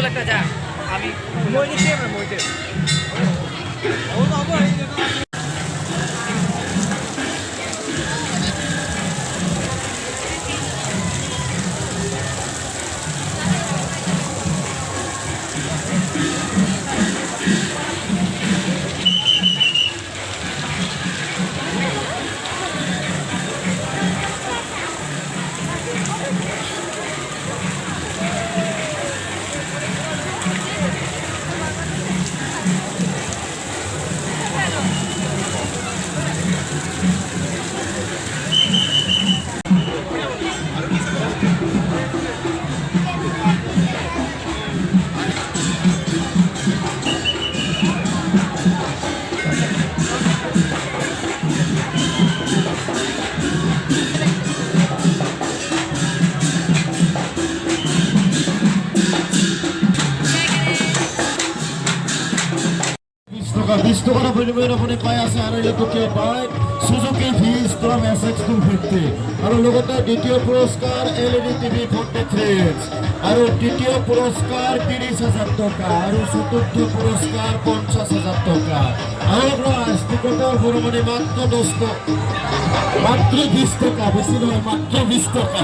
সুন্দর একটা যা আমি Visto para primeiro pone pai a senhora ele toque pai Suzuki Vista message to 50 আরো লগতে দ্বিতীয় পুরস্কার LED TV 43 আরো তৃতীয় পুরস্কার 30,000 টাকা আরো চতুর্থ পুরস্কার 50,000 টাকা আরো প্রাইজ টিকেটের পরিমাণ মাত্র 10 টাকা মাত্র 20 টাকা বেশি নয় মাত্র 20 টাকা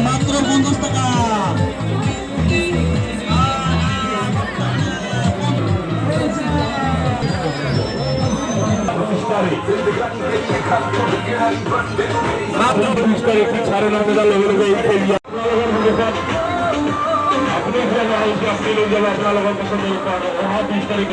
মাত্র 50 টাকা মাত্র 20 তারিখ 9:30 লগে লগে আপনি আপনার পছন্দ 20 তারিখ